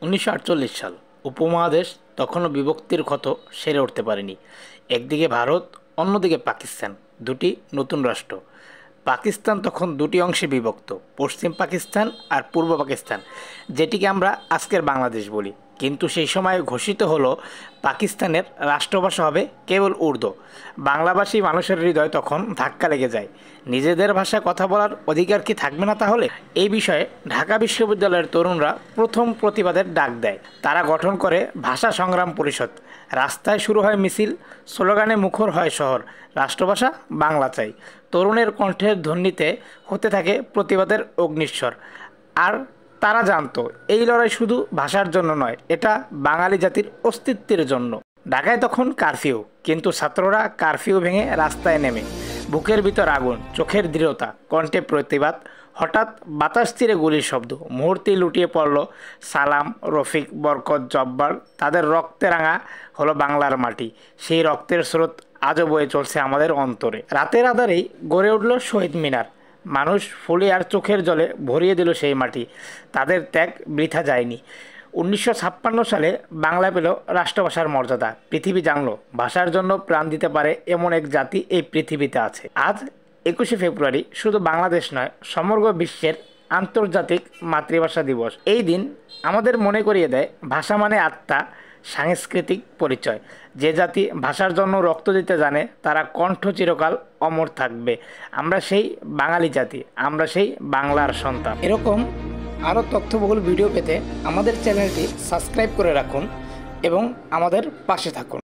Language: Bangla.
1948 সাল উপমহাদেশ তখনও বিভক্তির ক্ষত সেরে উঠতে পারেনি। একদিকে ভারত, অন্যদিকে পাকিস্তান, দুটি নতুন রাষ্ট্র। পাকিস্তান তখন দুটি অংশে বিভক্ত, পশ্চিম পাকিস্তান আর পূর্ব পাকিস্তান, যেটিকে আমরা আজকের বাংলাদেশ বলি। কিন্তু সেই সময় ঘোষিত হলো পাকিস্তানের রাষ্ট্রভাষা হবে কেবল উর্দু। বাংলাভাষী মানুষের হৃদয় তখন ধাক্কা লেগে যায়। নিজেদের ভাষায় কথা বলার অধিকার কি থাকবে না তাহলে? এই বিষয়ে ঢাকা বিশ্ববিদ্যালয়ের তরুণরা প্রথম প্রতিবাদের ডাক দেয়। তারা গঠন করে ভাষা সংগ্রাম পরিষদ। রাস্তায় শুরু হয় মিছিল, স্লোগানে মুখর হয় শহর, রাষ্ট্রভাষা বাংলা চাই। তরুণের কণ্ঠের ধ্বনিতে হতে থাকে প্রতিবাদের অগ্নিস্বর। আর তারা জানতো এই লড়াই শুধু ভাষার জন্য নয়, এটা বাঙালি জাতির অস্তিত্বের জন্য। ঢাকায় তখন কারফিউ, কিন্তু ছাত্ররা কারফিউ ভেঙে রাস্তায় নেমে। বুকের ভিতর আগুন, চোখের দৃঢ়তা, কণ্ঠে প্রতিবাদ। হঠাৎ বাতাস ছিঁড়ে গুলির শব্দ, মুহূর্তেই লুটিয়ে পড়ল সালাম, রফিক, বরকত, জব্বার। তাদের রক্তে রাঙা হলো বাংলার মাটি। সেই রক্তের স্রোত আজও বয়ে চলছে আমাদের অন্তরে। রাতের আধারেই গড়ে উঠল শহীদ মিনার। মানুষ ফুলে আর চোখের জলে ভরিয়ে দিল সেই মাটি। তাদের ত্যাগ বৃথা যায়নি। 1956 সালে বাংলা পেল রাষ্ট্রভাষার মর্যাদা। পৃথিবী জানল ভাষার জন্য প্রাণ দিতে পারে এমন এক জাতি এই পৃথিবীতে আছে। আজ 21শে ফেব্রুয়ারি শুধু বাংলাদেশ নয়, সমগ্র বিশ্বের আন্তর্জাতিক মাতৃভাষা দিবস। এই দিন আমাদের মনে করিয়ে দেয় ভাষা মানে আত্মা, সাংস্কৃতিক পরিচয়। যে জাতি ভাষার জন্য রক্ত দিতে জানে, তারা কণ্ঠ চিরকাল অমর থাকবে। আমরা সেই বাঙালি জাতি, আমরা সেই বাংলার সন্তান। এরকম আরও তথ্যবহুল ভিডিও পেতে আমাদের চ্যানেলটি সাবস্ক্রাইব করে রাখুন এবং আমাদের পাশে থাকুন।